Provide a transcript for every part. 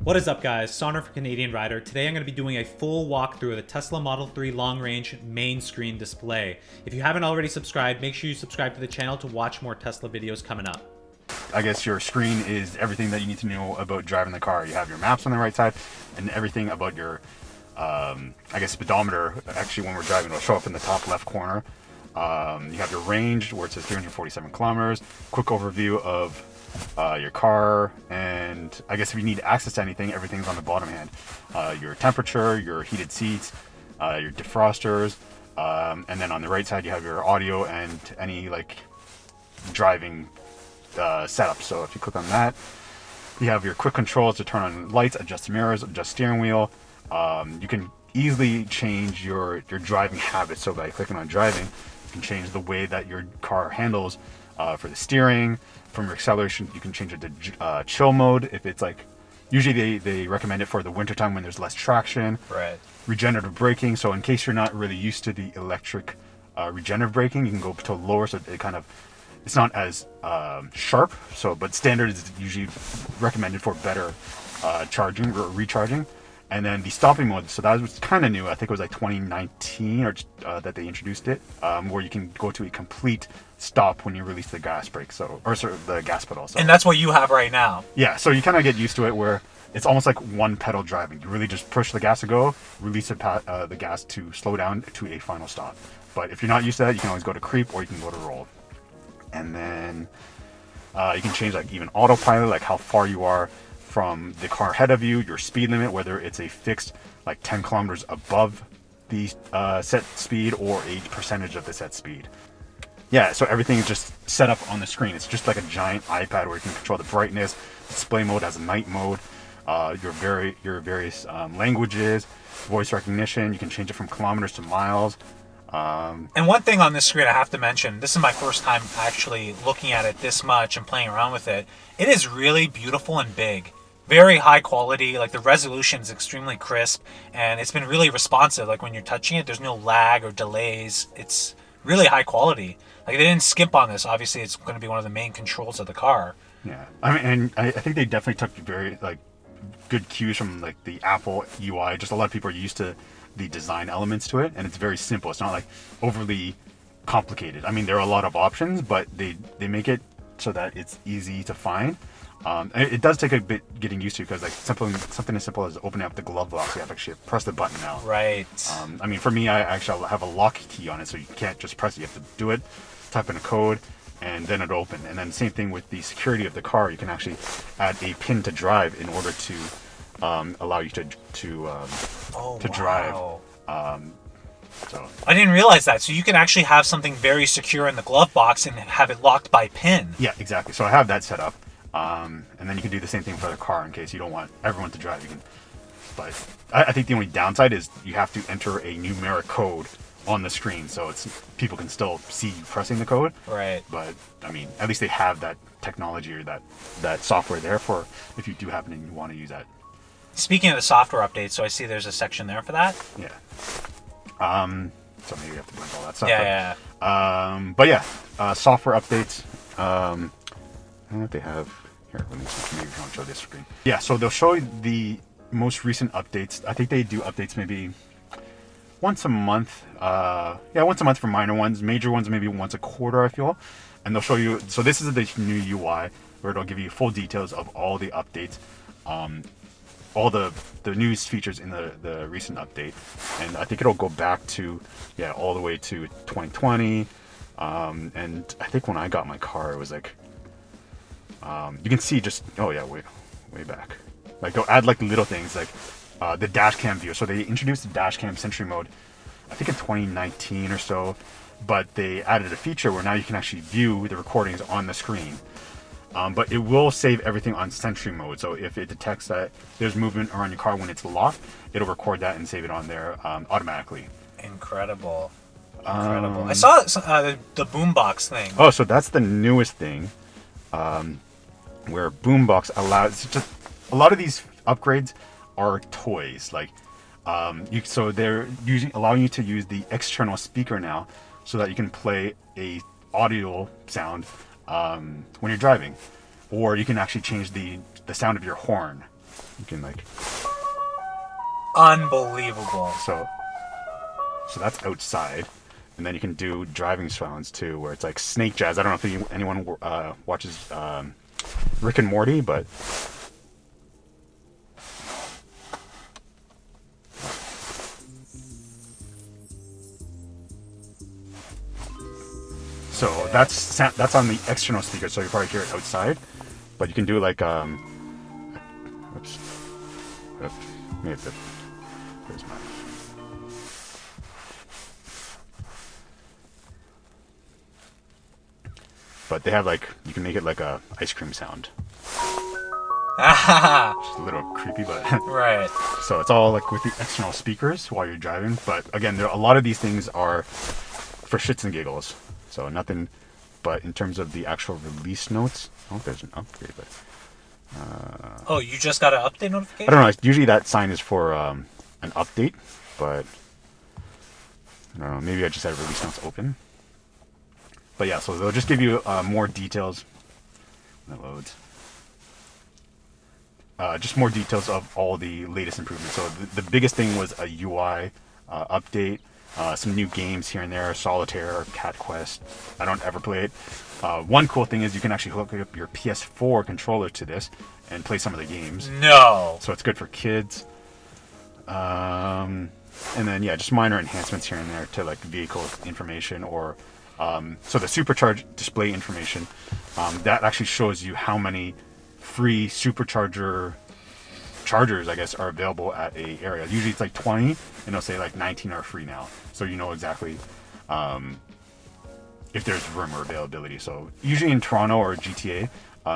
What is up, guys? Sonduren for Canadian Rider. Today I'm going to be doing a full walkthrough of the Tesla Model 3 long-range main screen display. If you haven't already subscribed, make sure you subscribe to the channel to watch more Tesla videos coming up. I guess your screen is everything that you need to know about driving the car. You have your maps on the right side and everything about your, I guess, speedometer. Actually, when we're driving, it'll show up in the top left corner. You have your range where it says 347 kilometers, quick overview of your car, and I guess if you need access to anything, everything's on the bottom hand. Your temperature, your heated seats, your defrosters, and then on the right side you have your audio and any like driving setup. So if you click on that, you have your quick controls to turn on lights, adjust mirrors, adjust steering wheel. You can easily change your driving habits. So by clicking on driving, you can change the way that your car handles for the steering. From your acceleration, you can change it to chill mode if it's like, usually they recommend it for the wintertime when there's less traction. Right. Regenerative braking, so in case you're not really used to the electric regenerative braking, you can go to lower, so it kind of, it's not as sharp. So, but standard is usually recommended for better charging or recharging. And then the stopping mode, so that was kind of new. I think it was like 2019 or that they introduced it, where you can go to a complete stop when you release the gas brake, the gas pedal. So. And that's what you have right now. Yeah, so you kind of get used to it where it's almost like one pedal driving. You really just push the gas to go, release the gas to slow down to a final stop. But if you're not used to that, you can always go to creep or you can go to roll. And then you can change like even autopilot, like how far you are from the car ahead of you, your speed limit, whether it's a fixed like 10 kilometers above the set speed or a percentage of the set speed. Yeah, so everything is just set up on the screen. It's just like a giant iPad where you can control the brightness. Display mode has a night mode, your various languages, voice recognition. You can change it from kilometers to miles. And one thing on this screen I have to mention, this is my first time actually looking at it this much and playing around with it. It is really beautiful and big. Very high quality, like the resolution is extremely crisp, and it's been really responsive. Like when you're touching it, there's no lag or delays. It's really high quality. Like they didn't skimp on this. Obviously, it's going to be one of the main controls of the car. Yeah, I mean, and I think they definitely took very like good cues from like the Apple UI. Just a lot of people are used to the design elements to it, and it's very simple. It's not like overly complicated. I mean, there are a lot of options, but they make it so that it's easy to find. It does take a bit getting used to, because like something as simple as opening up the glove box, you have to actually press the button now. Right. I mean, for me, I actually have a lock key on it, so you can't just press it. You have to do it, type in a code, and then it'll open. And then same thing with the security of the car. You can actually add a pin to drive in order to allow you to drive. So I didn't realize that. So you can actually have something very secure in the glove box and have it locked by pin. Yeah, exactly. So I have that set up. And then you can do the same thing for the car in case you don't want everyone to drive. You can, but I think the only downside is you have to enter a numeric code on the screen, so people can still see you pressing the code. Right. But I mean, at least they have that technology or that software there for if you do happen to want to use that. Speaking of the software updates, so I see there's a section there for that. Yeah. So maybe you have to blend all that stuff. Yeah. But yeah, software updates. I don't know what they have here. Let me see. Maybe I'll show this screen. Yeah, so they'll show you the most recent updates. I think they do updates maybe once a month. Once a month for minor ones. Major ones maybe once a quarter, I feel. And they'll show you. So this is the new UI where it'll give you full details of all the updates, all the news features in the recent update. And I think it'll go back to all the way to 2020. And I think when I got my car, it was like. You can see just way back. Like they'll add like little things like the dash cam view. So they introduced the dash cam Sentry mode, I think in 2019 or so, but they added a feature where now you can actually view the recordings on the screen. But it will save everything on Sentry mode. So if it detects that there's movement around your car when it's locked, it'll record that and save it on there automatically. Incredible. I saw the boombox thing. Oh, so that's the newest thing. Where boombox allows just a lot of these upgrades are toys, like so they're allowing you to use the external speaker now, so that you can play a audio sound when you're driving, or you can actually change the sound of your horn. You can like Unbelievable. so that's outside, and then you can do driving sounds too, where it's like snake jazz. I don't know if anyone watches Rick and Morty, but so that's on the external speaker, so you probably hear it outside. But you can do like oops, maybe where's mine? But they have like, you can make it like a ice cream sound. Just a little creepy, but Right. so it's all like with the external speakers while you're driving. But again, a lot of these things are for shits and giggles, so nothing. But in terms of the actual release notes, I don't know if there's an upgrade, but Oh, you just got an update notification? I don't know. Usually that sign is for an update, but I don't know. Maybe I just had release notes open. But yeah, so they'll just give you more details. When it loads. Just more details of all the latest improvements. So the biggest thing was a UI update, some new games here and there, Solitaire, Cat Quest. I don't ever play it. One cool thing is you can actually hook up your PS4 controller to this and play some of the games. No. So it's good for kids. And then yeah, just minor enhancements here and there to like vehicle information or so the supercharged display information that actually shows you how many free supercharger chargers, I guess, are available at a area. Usually it's like 20, and it'll say like 19 are free now, so you know exactly if there's room or availability. So usually in Toronto or GTA,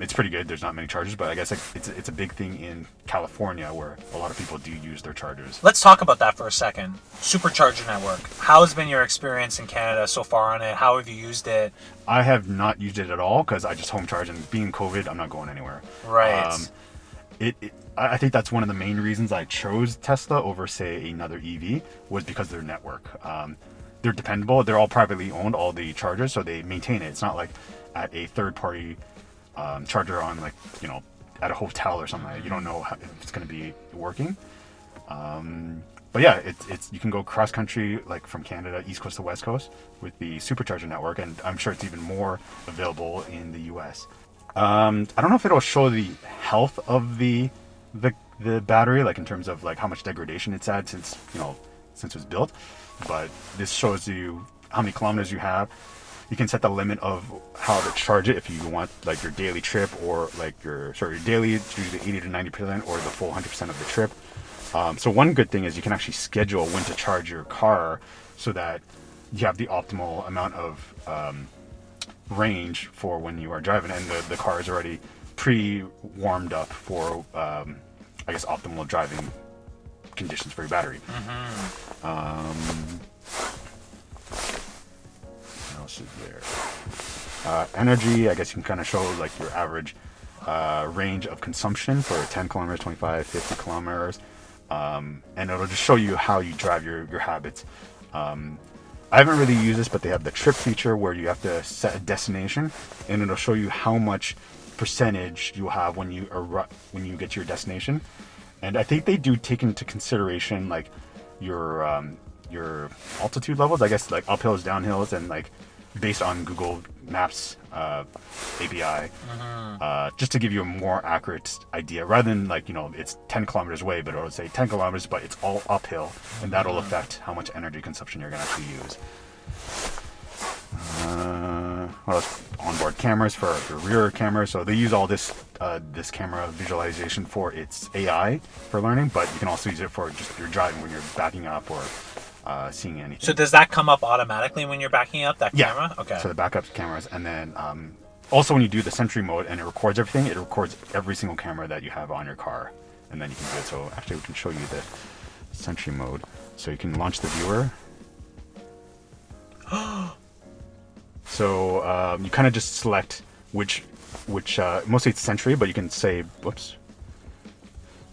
it's pretty good. There's not many chargers, but I guess like, it's a big thing in California where a lot of people do use their chargers. Let's talk about that for a second. Supercharger network. How has been your experience in Canada so far on it? How have you used it? I have not used it at all because I just home charge, and being COVID, I'm not going anywhere. Right. I think that's one of the main reasons I chose Tesla over, say, another EV, was because of their network. They're dependable. They're all privately owned, all the chargers, so they maintain it. It's not like at a third-party charger on, like, you know, at a hotel or something. You don't know if it's going to be working. But yeah, it's you can go cross country, like from Canada, east coast to west coast, with the supercharger network, and I'm sure it's even more available in the US. I don't know if it'll show the health of the battery, like in terms of like how much degradation it's had since it was built, but this shows you how many kilometers you have. You can set the limit of how to charge it if you want like your daily trip, or like your daily, it's usually 80 to 90%, or the full 100% of the trip. So one good thing is you can actually schedule when to charge your car so that you have the optimal amount of range for when you are driving, and the car is already pre-warmed up for I guess optimal driving conditions for your battery. What else is there? Energy, I guess you can kind of show like your average range of consumption for 10 kilometers, 25, 50 kilometers. And it'll just show you how you drive your habits. I haven't really used this, but they have the trip feature where you have to set a destination, and it'll show you how much percentage you'll have when you get to your destination. And I think they do take into consideration like your altitude levels, I guess, like uphills, downhills, and like based on Google Maps API, just to give you a more accurate idea, rather than like, it's 10 kilometers away, but it'll say 10 kilometers, but it's all uphill, and that'll affect how much energy consumption you're going to actually use. What else? Onboard cameras for your rear camera. So they use all this camera visualization for its AI for learning, but you can also use it for just your driving when you're backing up or seeing anything. So does that come up automatically when you're backing up, that camera? Okay. So the backup cameras, and then also when you do the Sentry mode and it records everything, it records every single camera that you have on your car, and then you can do it. So actually we can show you the Sentry mode. So you can launch the viewer. So you kind of just select which mostly it's Sentry, but you can say,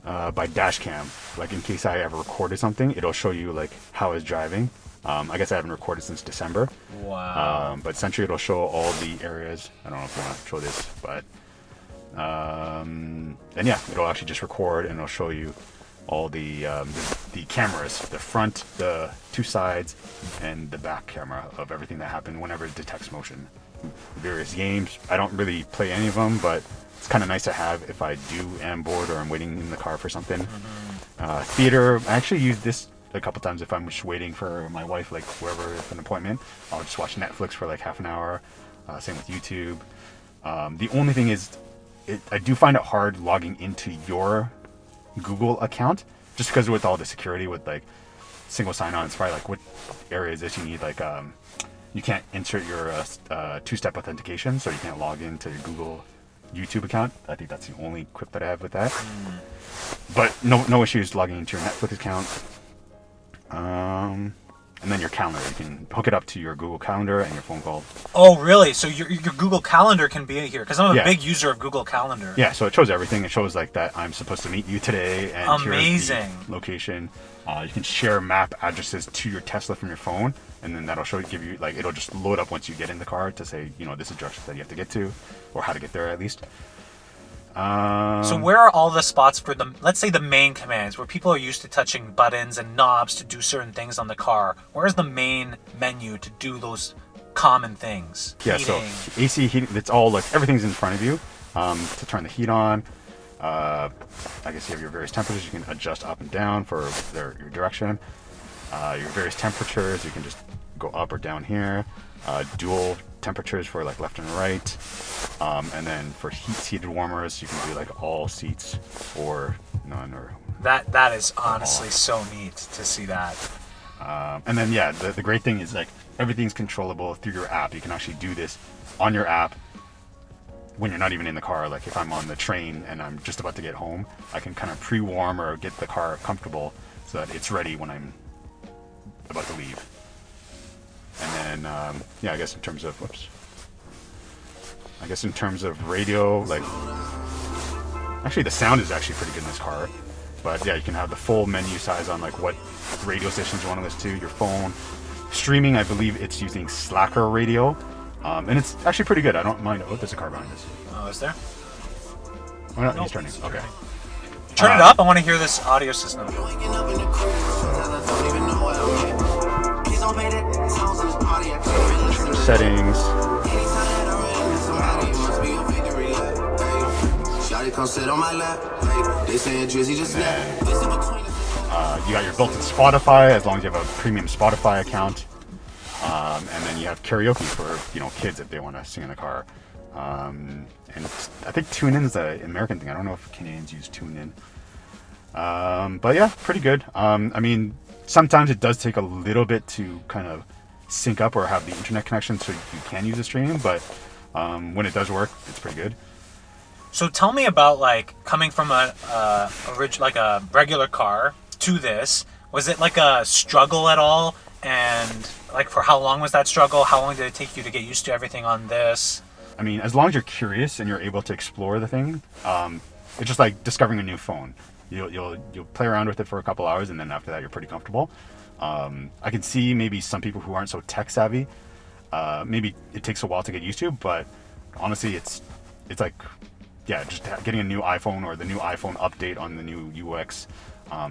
by dash cam, like in case I ever recorded something, it'll show you like how I was driving I guess I haven't recorded since December. Wow. But essentially it'll show all the areas. I don't know if you want to show this, but and yeah, it'll actually just record and it'll show you all the cameras, the front, the two sides, and the back camera of everything that happened whenever it detects motion. Various games. I don't really play any of them, but it's kind of nice to have if I am bored or I'm waiting in the car for something. Theater, I actually use this a couple times if I'm just waiting for my wife, like wherever for an appointment. I'll just watch Netflix for like half an hour. Same with YouTube. The only thing is, I do find it hard logging into your Google account, just because with all the security with like single sign-on, it's probably like what areas that you need, like you can't insert your two-step authentication, so you can't log into your Google YouTube account. I think that's the only quip that I have with that. But no issues logging into your Netflix account. And then your calendar, you can hook it up to your Google Calendar and your phone call. Oh, really? So your Google Calendar can be here? Because I'm a Yeah. big user of Google Calendar. Yeah, so it shows everything. It shows like that I'm supposed to meet you today, and here's Amazing. the location. You can share map addresses to your Tesla from your phone, and then that'll give you, like, it'll just load up once you get in the car to say, you know, this is directions that you have to get to, or how to get there at least. So where are all the spots for let's say the main commands, where people are used to touching buttons and knobs to do certain things on the car? Where's the main menu to do those common things? Yeah, Heating. so AC, heating, it's all like everything's in front of you. To turn the heat on, I guess you have your various temperatures. You can adjust up and down for your direction. Your various temperatures, you can just go up or down here. Dual temperatures for like left and right. And then for heated warmers, you can do like all seats or none, or That is honestly so neat to see that. and then yeah, the great thing is like everything's controllable through your app. You can actually do this on your app when you're not even in the car. Like if I'm on the train and I'm just about to get home, I can kind of pre-warm or get the car comfortable so that it's ready when I'm about to leave. And then yeah, I guess in terms of radio, like actually the sound is actually pretty good in this car. But yeah, you can have the full menu size on like what radio stations you want to listen to, your phone. Streaming, I believe it's using Slacker radio. And it's actually pretty good. I don't mind. Oh, there's a car behind us. Oh, is there? Oh, no, he's turning. Okay. Turn it up. I want to hear this audio system. Settings. You got your built-in Spotify, as long as you have a premium Spotify account. And then you have karaoke for, you know, kids if they want to sing in the car. And I think TuneIn is an American thing. I don't know if Canadians use TuneIn. But yeah, pretty good. I mean, sometimes it does take a little bit to kind of sync up or have the internet connection so you can use the streaming, but when it does work, it's pretty good. So tell me about like coming from a regular car to this. Was it like a struggle at all? And like for how long was that struggle? How long did it take you to get used to everything on this? I mean, as long as you're curious and you're able to explore the thing, it's just like discovering a new phone. You'll play around with it for a couple hours, and then after that, you're pretty comfortable. I can see maybe some people who aren't so tech savvy, maybe it takes a while to get used to, but honestly, it's like, yeah, just getting a new iPhone or the new iPhone update on the new UX.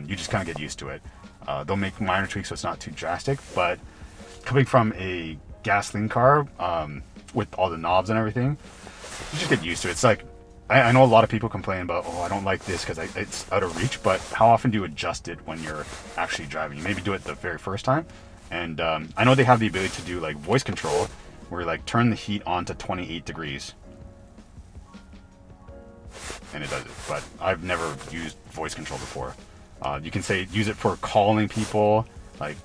You just kind of get used to it. They'll make minor tweaks so it's not too drastic, but coming from a gasoline car with all the knobs and everything, you just get used to it. It's like, I know a lot of people complain about, oh, I don't like this because it's out of reach, but how often do you adjust it when you're actually driving? You maybe do it the very first time. And I know they have the ability to do like voice control, where you like turn the heat on to 28 degrees. And it does it, but I've never used voice control before. You can say use it for calling people, like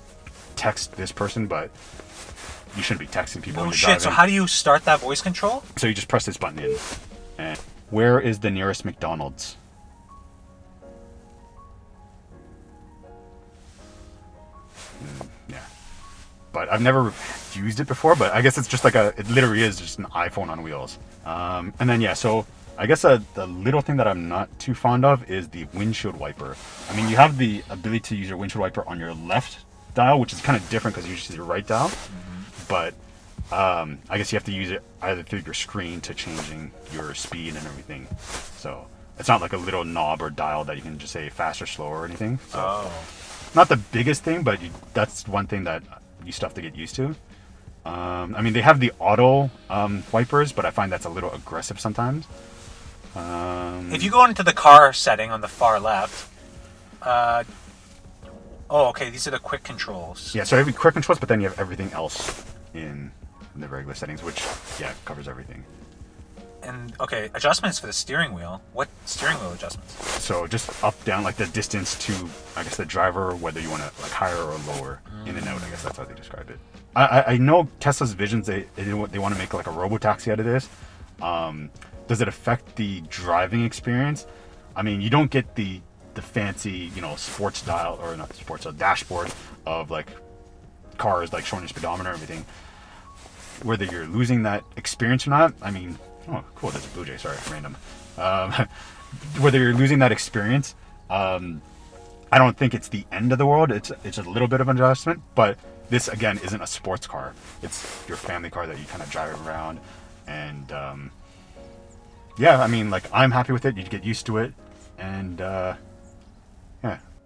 text this person, but you shouldn't be texting people. Oh when you're shit! driving. So how do you start that voice control? So you just press this button in. And where is the nearest McDonald's? Yeah, but I've never used it before. But I guess it's just like it literally is just an iPhone on wheels. And then yeah, so I guess the little thing that I'm not too fond of is the windshield wiper. I mean, you have the ability to use your windshield wiper on your left dial, which is kind of different because you usually see the right dial. But I guess you have to use it either through your screen to changing your speed and everything. So it's not like a little knob or dial that you can just say fast or slow or anything. So not the biggest thing, but that's one thing that you still have to get used to. I mean, they have the auto wipers, but I find that's a little aggressive sometimes. If you go into the car setting on the far left, okay, these are the quick controls. Yeah, so every quick controls, but then you have everything else in the regular settings, which, yeah, covers everything. And, okay, adjustments for the steering wheel. What steering wheel adjustments? So just up, down, like the distance to, I guess, the driver, whether you want to, like, higher or lower, in and out, I guess that's how they describe it. I know Tesla's visions, they want to make, like, a robo-taxi out of this. Does it affect the driving experience? I mean, you don't get the fancy, sports dial, or not sports, a dashboard of, like, cars, like, showing your speedometer and everything. Whether you're losing that experience or not, I mean, oh, cool, there's a Blue Jay, sorry, random. Whether you're losing that experience, I don't think it's the end of the world. It's a little bit of an adjustment, but this, again, isn't a sports car. It's your family car that you kind of drive around, and, yeah, I mean, like, I'm happy with it. You get used to it, and, yeah.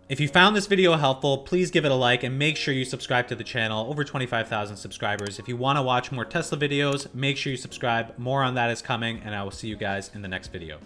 If you found this video helpful, please give it a like and make sure you subscribe to the channel. Over 25,000 subscribers. If you want to watch more Tesla videos, make sure you subscribe. More on that is coming, and I will see you guys in the next video.